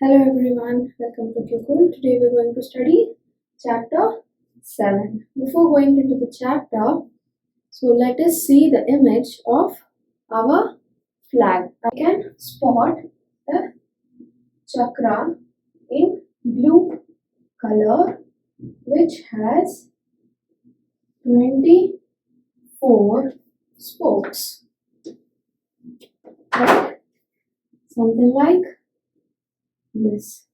Hello everyone, welcome to Kukul. Today we're going to study chapter 7. Before going into the chapter, so let us see the image of our flag. I can spot the chakra in blue color which has 24 spokes. Right? Something like this.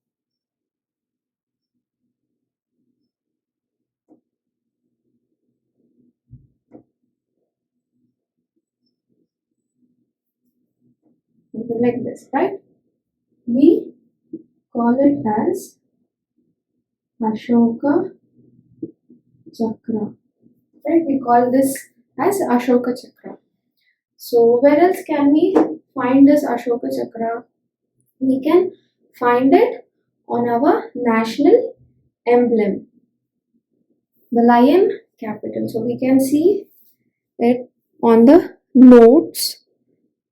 Something like this, right? We call it as Ashoka Chakra. Right? We call this as Ashoka Chakra. So where else can we find this Ashoka Chakra? We can find it on our national emblem, the lion capital. So we can see it on the notes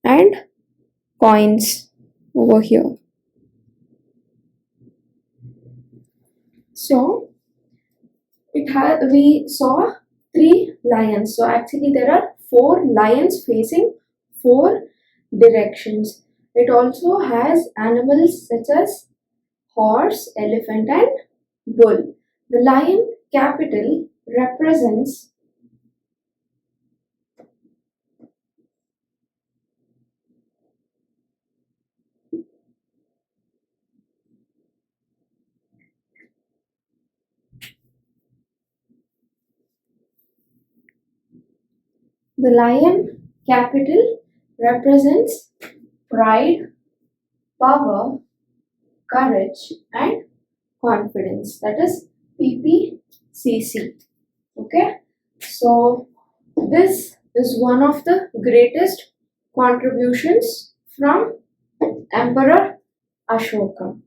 and coins over here. So we saw 3 lions. So actually there are 4 lions facing 4 directions. It also has animals such as horse, elephant and bull. The lion capital represents pride, power, courage and confidence. That is PPCC. Okay. So this is one of the greatest contributions from Emperor Ashoka.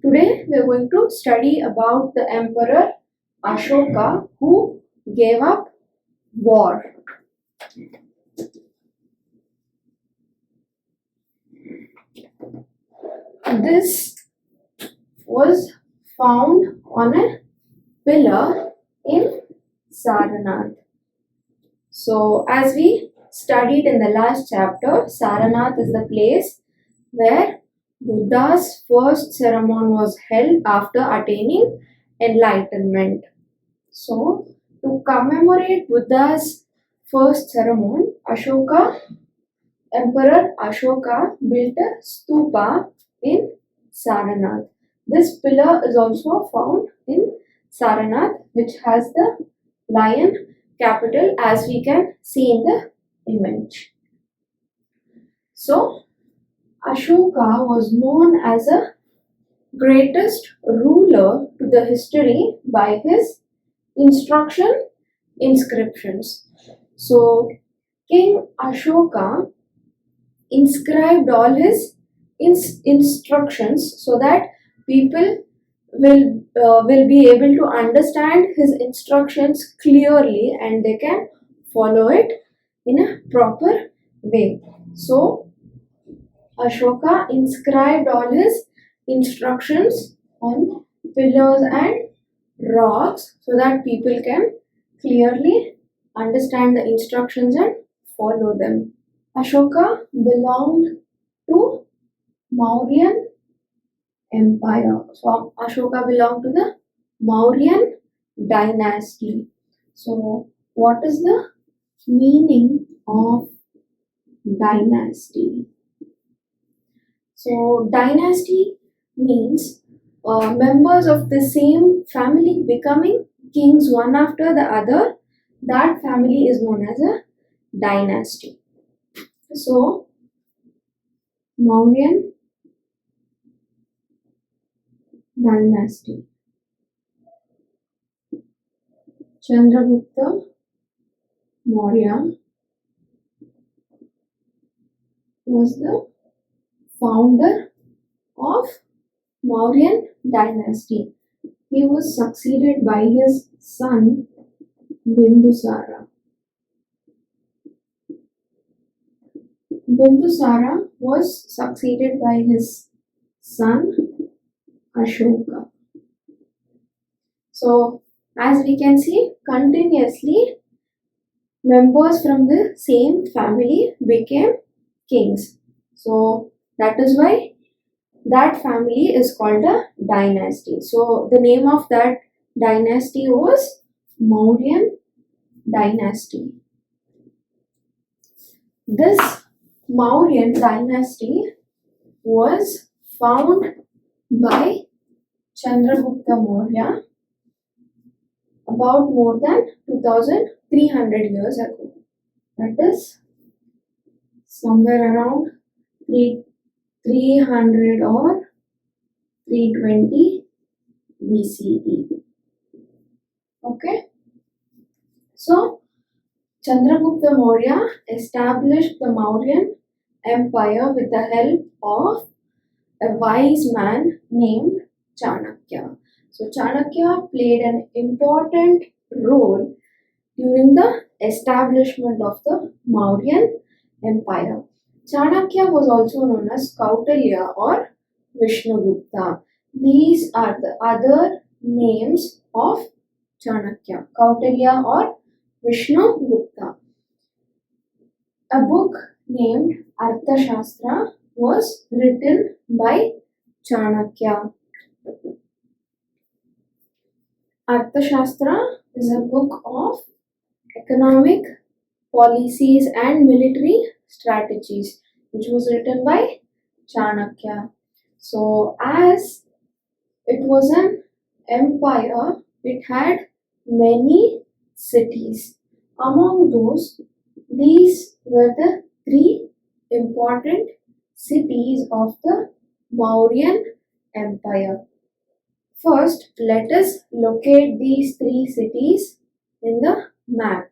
Today we are going to study about the Emperor Ashoka who gave up war. This was found on a pillar in Saranath. So as we studied in the last chapter, Saranath is the place where Buddha's first ceremony was held after attaining enlightenment. So to commemorate Buddha's first ceremony, Emperor Ashoka built a stupa in Saranath. This pillar is also found in Saranath, which has the lion capital as we can see in the image. So Ashoka was known as a greatest ruler to the history by his instruction inscriptions. So King Ashoka inscribed all his instructions so that people will be able to understand his instructions clearly and they can follow it in a proper way. So Ashoka inscribed all his instructions on pillars and rocks so that people can clearly understand the instructions and follow them. Ashoka belonged to Mauryan Empire. So Ashoka belonged to the Mauryan Dynasty. So what is the meaning of dynasty? So dynasty means members of the same family becoming kings one after the other. That family is known as a dynasty. So Mauryan Dynasty. Chandragupta Maurya was the founder of Mauryan Dynasty. He was succeeded by his son Bindusara. Bindusara was succeeded by his son Ashoka. So, as we can see, continuously members from the same family became kings. So, that is why that family is called a dynasty. So, the name of that dynasty was Mauryan Dynasty. This Mauryan dynasty was found by Chandragupta Maurya about more than 2300 years ago. That is somewhere around 300 or 320 BCE. Okay. So, Chandragupta Maurya established the Mauryan Empire with the help of a wise man named Chanakya. So, Chanakya played an important role during the establishment of the Mauryan Empire. Chanakya was also known as Kautilya or Vishnugupta. These are the other names of Chanakya, Kautilya or Vishnugupta. A book named Arthashastra was written by Chanakya. Arthashastra is a book of economic policies and military strategies which was written by Chanakya. So, as it was an empire, it had many cities. Among those, these were the three important cities of the Mauryan Empire. First, let us locate these three cities in the map.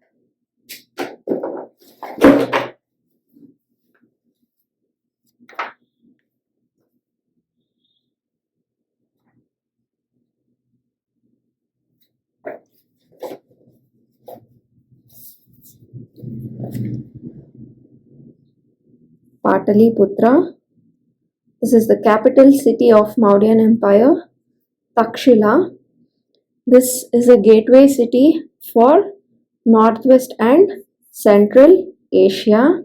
Pataliputra. This is the capital city of Mauryan Empire. Takshila. This is a gateway city for Northwest and Central Asia.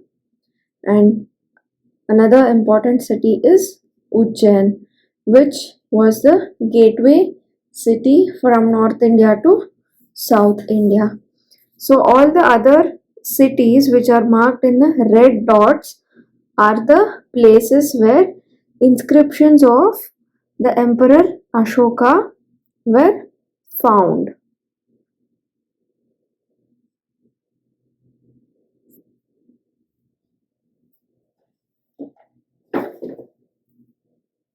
And another important city is Ujjain, which was the gateway city from North India to South India. So all the other cities which are marked in the red dots are the places where inscriptions of the Emperor Ashoka were found.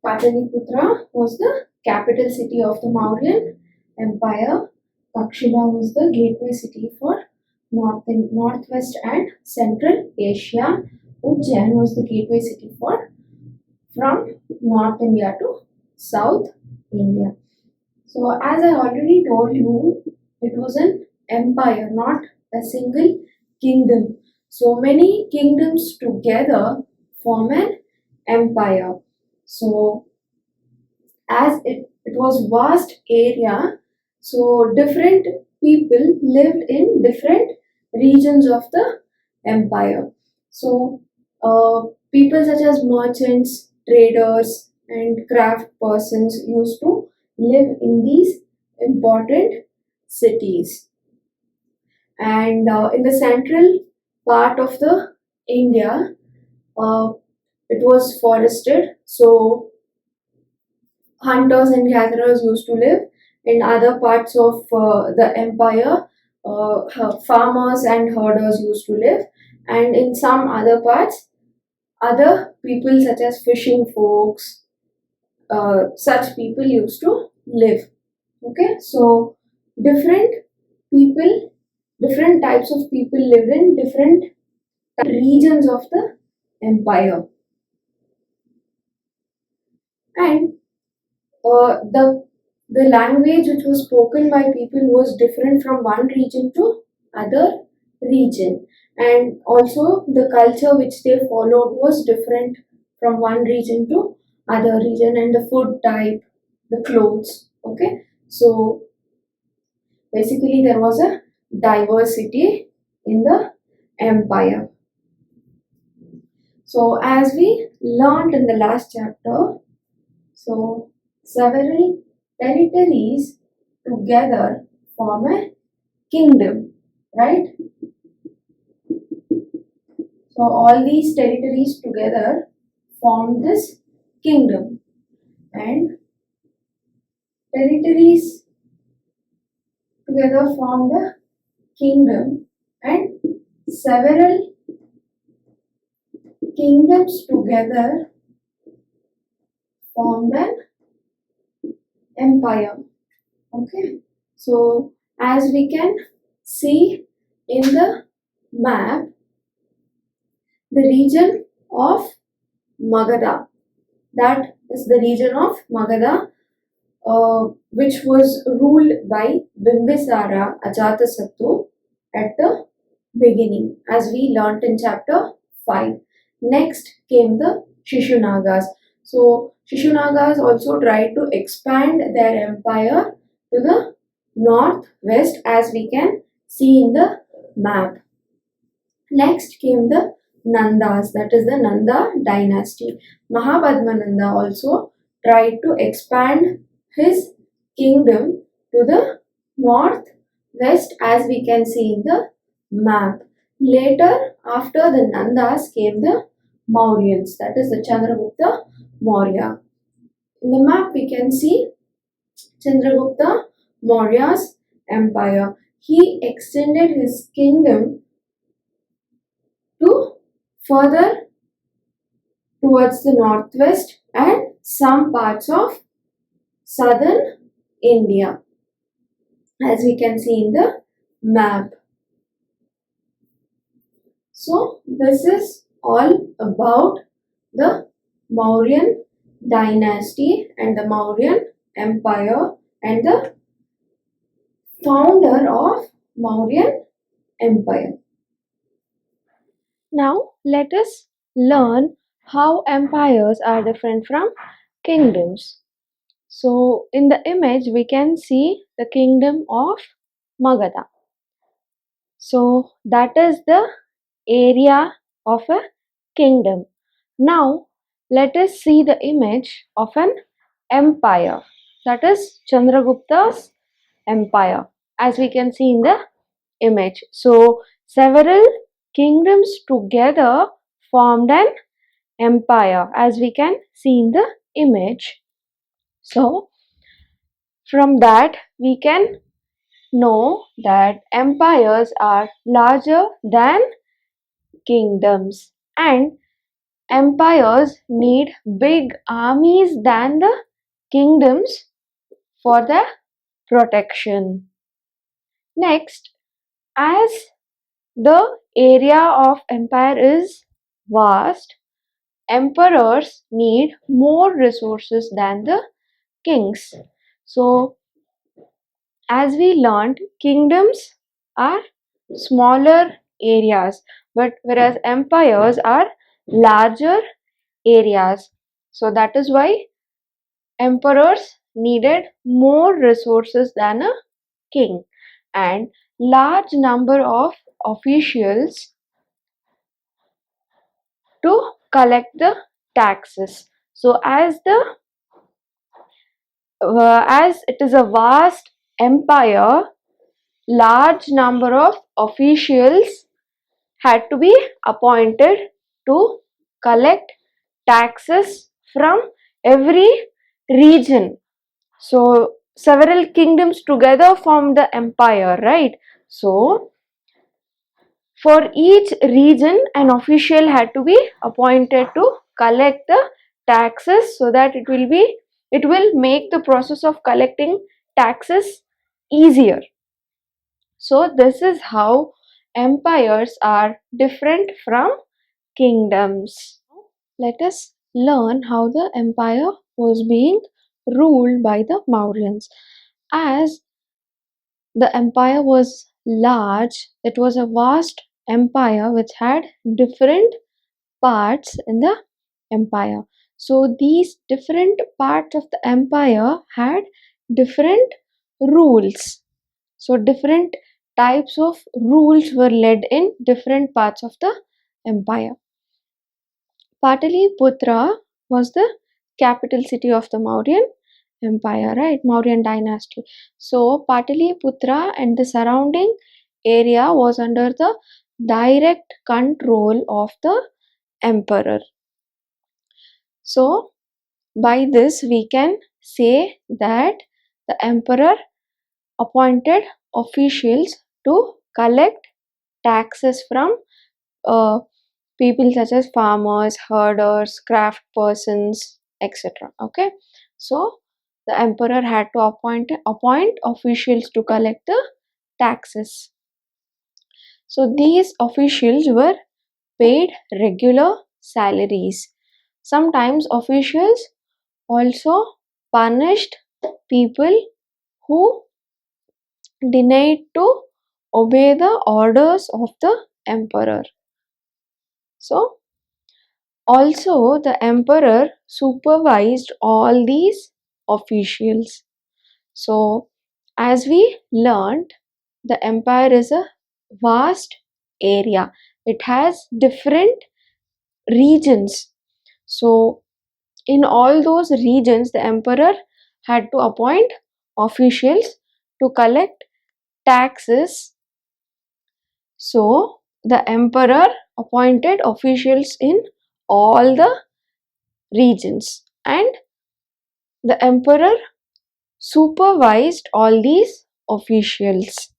Pataliputra was the capital city of the Mauryan Empire. Takshila was the gateway city for Northwest and Central Asia. Ujjain was the gateway city for from North India to South India. So, as I already told you, it was an empire, not a single kingdom. So, many kingdoms together form an empire. So, as it was vast area, so different people lived in different regions of the empire. So, people such as merchants, traders, and craft persons used to live in these important cities. And in the central part of the India, uh, it was forested. So hunters and gatherers used to live. In other parts of the empire, farmers and herders used to live. And in some other parts, other people such as fishing folks, such people used to live. Okay, so different people, different types of people lived in different regions of the empire. And the language which was spoken by people was different from one region to other region, and also the culture which they followed was different from one region to other region, and the food type the clothes. Okay, so basically there was a diversity in the empire. So as we learned in the last chapter, so several territories together form a kingdom, right? So all these territories together form this kingdom, and territories together form the kingdom, and several kingdoms together formed an empire. Okay, so as we can see in the map, the region of Magadha, that is the region of Magadha, which was ruled by Bimbisara Ajatasattu at the beginning, as we learnt in chapter 5. Next came the Shishunagas. So, Shishunagas also tried to expand their empire to the northwest, as we can see in the map. Next came the Nandas, that is the Nanda dynasty. Mahabadmananda also tried to expand his kingdom to the northwest, as we can see in the map. Later, after the Nandas, came the Mauryans, that is the Chandragupta Maurya. In the map, we can see Chandragupta Maurya's empire. He extended his kingdom to further towards the northwest and some parts of southern India, as we can see in the map. So this is all about the Mauryan dynasty and the Mauryan empire and the founder of Mauryan empire. Now let us learn how empires are different from kingdoms. So in the image we can see the kingdom of Magadha. So that is the area of a kingdom. Now let us see the image of an empire, that is Chandragupta's empire, as we can see in the image. So several kingdoms together formed an empire, as we can see in the image. So from that we can know that empires are larger than kingdoms, and empires need big armies than the kingdoms for their protection. Next, as the area of empire is vast, emperors need more resources than the kings. So as we learned, kingdoms are smaller areas, but whereas empires are larger areas. So that is why emperors needed more resources than a king, and large number of officials to collect the taxes. So as it is a vast empire, large number of officials had to be appointed to collect taxes from every region. So several kingdoms together formed the empire, right? So for each region an official had to be appointed to collect the taxes, so that it will make the process of collecting taxes easier. So this is how empires are different from kingdoms. Let us learn how the empire was being ruled by the Mauryans. As the empire was large, it was a vast empire which had different parts in the empire. So these different parts of the empire had different rules. So different types of rules were led in different parts of the empire. Pataliputra was the capital city of the Mauryan Empire, right? Mauryan Dynasty. So Pataliputra and the surrounding area was under the direct control of the emperor. So by this we can say that the emperor appointed officials to collect taxes from uh, people such as farmers, herders, craft persons, etc. Okay, so the emperor had to appoint officials to collect the taxes. So these officials were paid regular salaries. Sometimes officials also punished people who denied to obey the orders of the emperor. So also, the emperor supervised all these officials. So, as we learned, the empire is a vast area, it has different regions. So, in all those regions, the emperor had to appoint officials to collect taxes. So, the emperor appointed officials in all the regions, and the emperor supervised all these officials.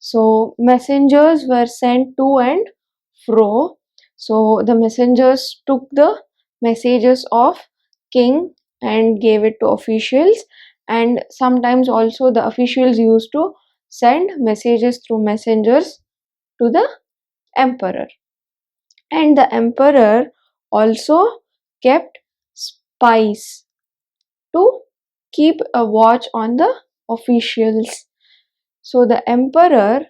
So messengers were sent to and fro. So the messengers took the messages of king and gave it to officials, and sometimes also the officials used to send messages through messengers to the emperor. And the emperor also kept spies to keep a watch on the officials. So the emperor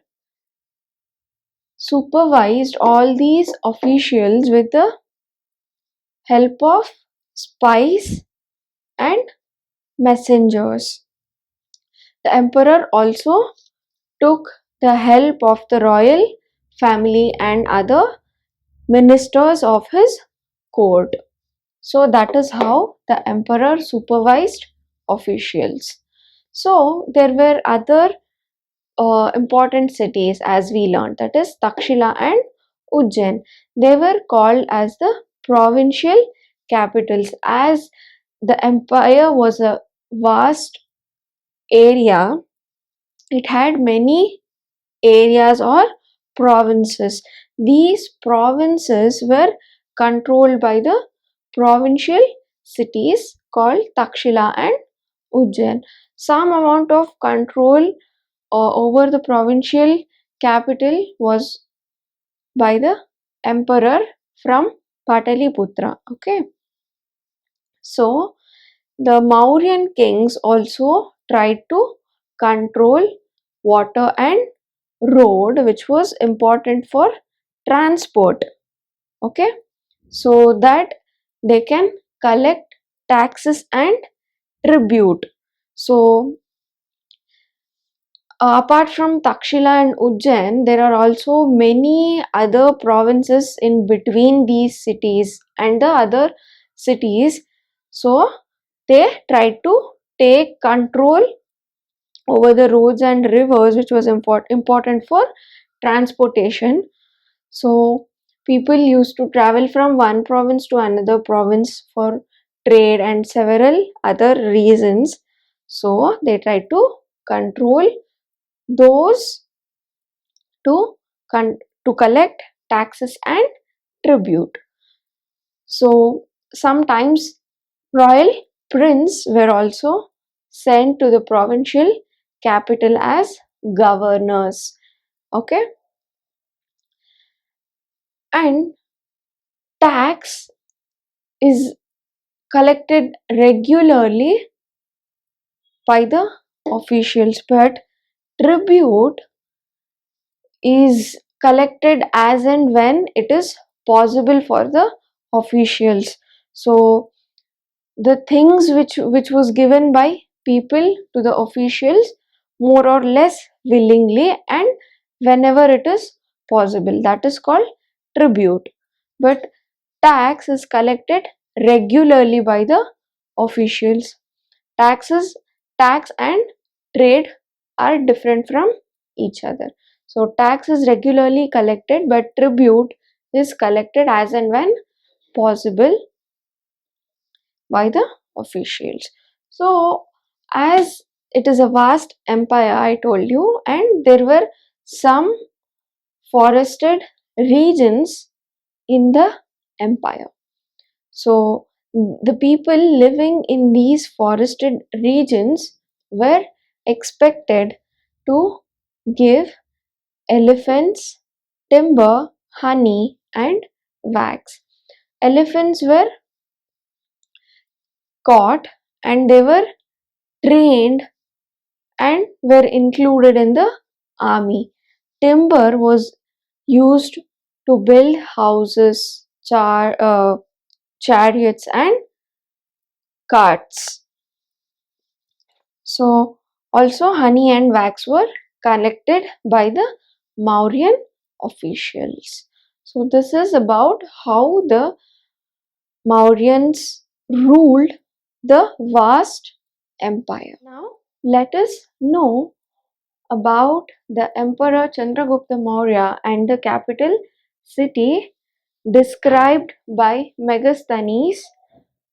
supervised all these officials with the help of spies and messengers. The emperor also took the help of the royal family and other ministers of his court. So that is how the emperor supervised officials. So there were other important cities as we learned, that is Takshila and Ujjain. They were called as the provincial capitals as the empire was a vast area. It had many areas or provinces. These provinces were controlled by the provincial cities called Takshila and Ujjain. Some amount of control over the provincial capital was by the emperor from Pataliputra. Okay, so the Mauryan kings also tried to control water and road, which was important for transport. Okay, so that they can collect taxes and tribute. So apart from Takshila and Ujjain, there are also many other provinces in between these cities and the other cities. So they tried to take control over the roads and rivers, which was important for transportation. So people used to travel from one province to another province for trade and several other reasons. So they tried to control those to to collect taxes and tribute. So sometimes royal prince were also sent to the provincial capital as governors. Okay, and tax is collected regularly by the officials, but tribute is collected as and when it is possible for the officials. So the things which was given by people to the officials more or less willingly and whenever it is possible. That is called tribute. But tax is collected regularly by the officials. Taxes, tax and trade are different from each other. So tax is regularly collected, but tribute is collected as and when possible by the officials. So as it is a vast empire, I told you, and there were some forested regions in the empire. So the people living in these forested regions were expected to give elephants, timber, honey, and wax. Elephants were caught and they were trained and were included in the army. Timber was used to build houses, chariots, and carts. So, also honey and wax were collected by the Mauryan officials. So, this is about how the Mauryans ruled the vast empire. Now, let us know about the Emperor Chandragupta Maurya and the capital city described by Megastenes,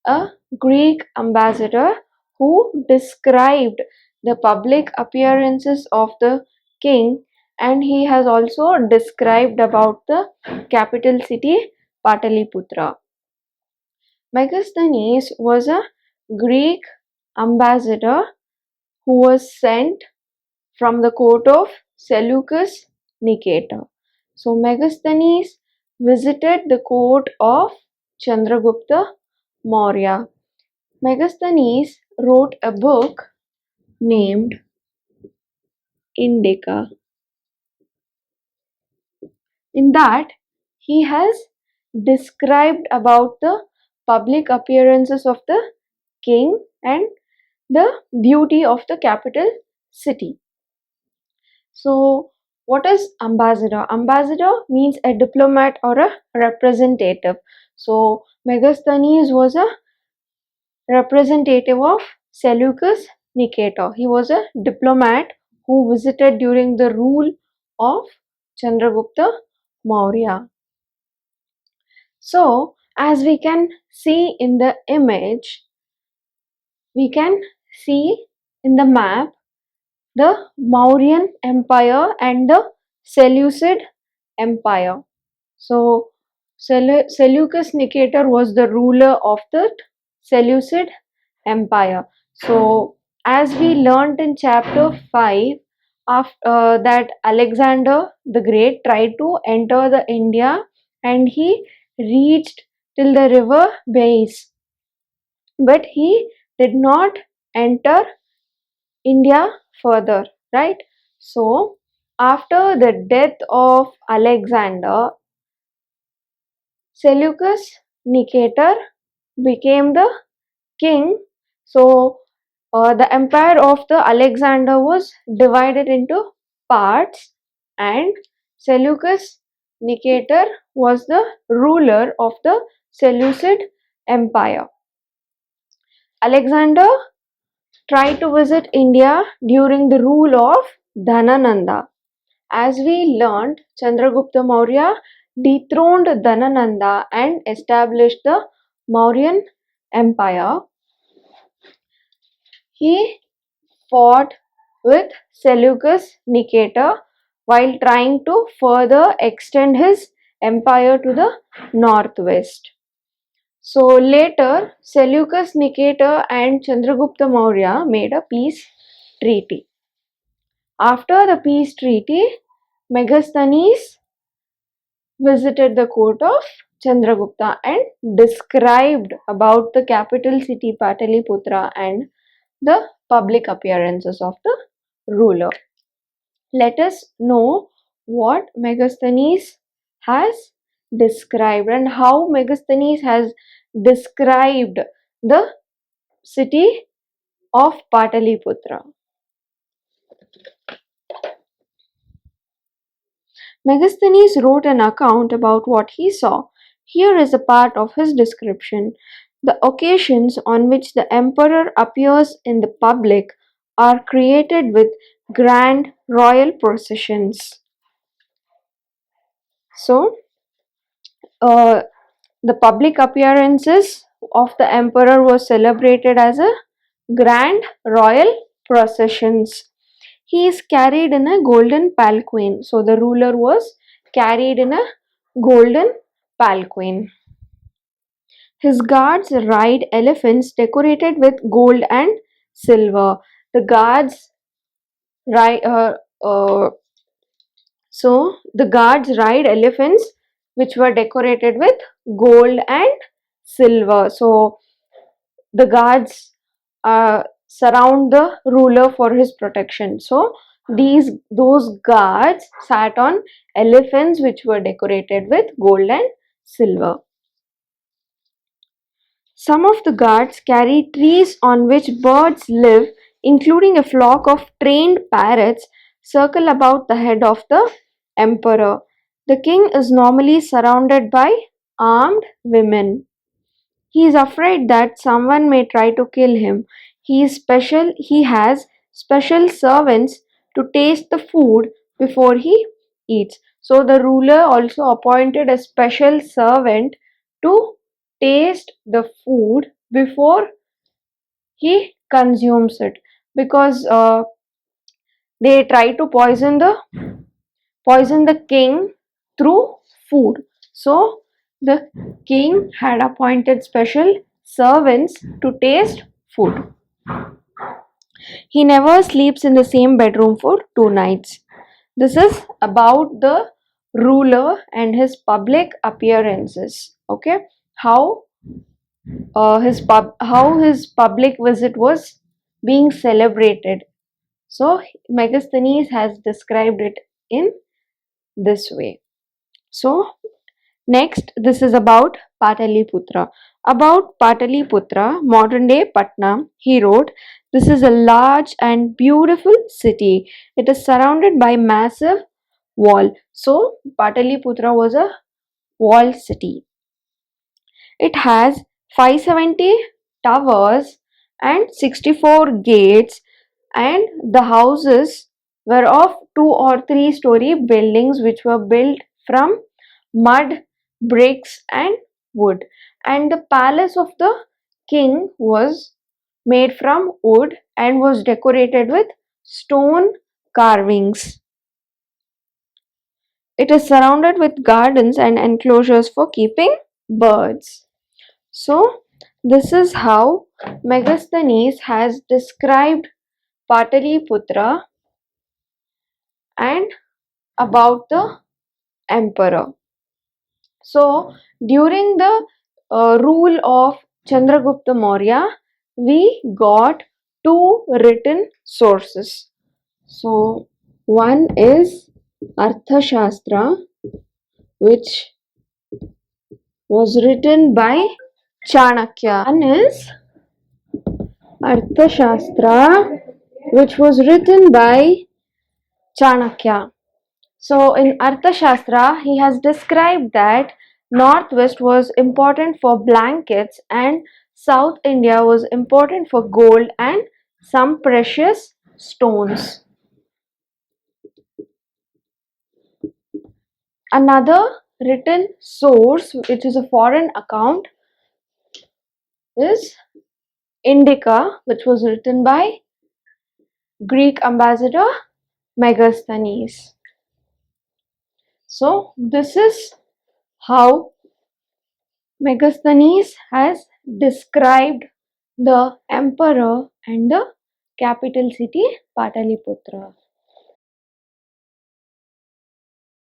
a Greek ambassador who described the public appearances of the king, and he has also described about the capital city Pataliputra. Megastenes was a Greek ambassador who was sent from the court of Seleucus Nicator. So Megasthenes visited the court of Chandragupta Maurya. Megasthenes wrote a book named Indica. In that, he has described about the public appearances of the king and the beauty of the capital city. So, what is ambassador? Ambassador means a diplomat or a representative. So, Megasthenes was a representative of Seleucus Nicator. He was a diplomat who visited during the rule of Chandragupta Maurya. So, as we can see in the image, we can see in the map the Mauryan Empire and the Seleucid Empire. So, Seleucus Nicator was the ruler of the Seleucid Empire. So, as we learnt in chapter 5, after that Alexander the Great tried to enter the India and he reached till the river base, but he did not enter India further, right? So, after the death of Alexander, Seleucus Nicator became the king. So, the empire of the Alexander was divided into parts, and Seleucus Nicator was the ruler of the Seleucid Empire. Alexander tried to visit India during the rule of Dhanananda. As we learned, Chandragupta Maurya dethroned Dhanananda and established the Mauryan Empire. He fought with Seleucus Nicator while trying to further extend his empire to the northwest. So later, Seleucus Nicator and Chandragupta Maurya made a peace treaty. After the peace treaty, Megasthenes visited the court of Chandragupta and described about the capital city Pataliputra and the public appearances of the ruler. Let us know what Megasthenes has described and how Megasthenes has described the city of Pataliputra. Megasthenes wrote an account about what he saw. Here is a part of his description. The occasions on which the emperor appears in the public are created with grand royal processions. So, uh, the public appearances of the emperor was celebrated as a grand royal processions. He is carried in a golden palanquin. So the ruler was carried in a golden palanquin. His guards ride elephants decorated with gold and silver. The guards ride the guards ride elephants which were decorated with gold and silver. So the guards surround the ruler for his protection. So those guards sat on elephants which were decorated with gold and silver. Some of the guards carry trees on which birds live, including a flock of trained parrots circle about the head of the emperor. The king is normally surrounded by armed women. He is afraid that someone may try to kill him. He has special servants to taste the food before he eats. So the ruler also appointed a special servant to taste the food before he consumes it, because they try to poison the king through food. So the king had appointed special servants to taste food. He never sleeps in the same bedroom for 2 nights. This is about the ruler and his public appearances. Okay, how how his public visit was being celebrated. So Megasthenes has described it in this way. So next, this is about Pataliputra. About Pataliputra, modern day Patna, he wrote, "This is a large and beautiful city. It is surrounded by massive wall." So Pataliputra was a walled city. It has 570 towers and 64 gates, and the houses were of 2 or 3 story buildings which were built from mud, bricks, and wood. And the palace of the king was made from wood and was decorated with stone carvings. It is surrounded with gardens and enclosures for keeping birds. So, this is how Megasthenes has described Pataliputra and about the emperor. So, during the rule of Chandragupta Maurya, we got 2 written sources. So, one is Arthashastra, which was written by Chanakya. One is Arthashastra, which was written by Chanakya. So, in Arthashastra, he has described that Northwest was important for blankets and South India was important for gold and some precious stones. Another written source, which is a foreign account, is Indica, which was written by Greek ambassador Megasthenes. So, this is how Megasthenes has described the emperor and the capital city Pataliputra.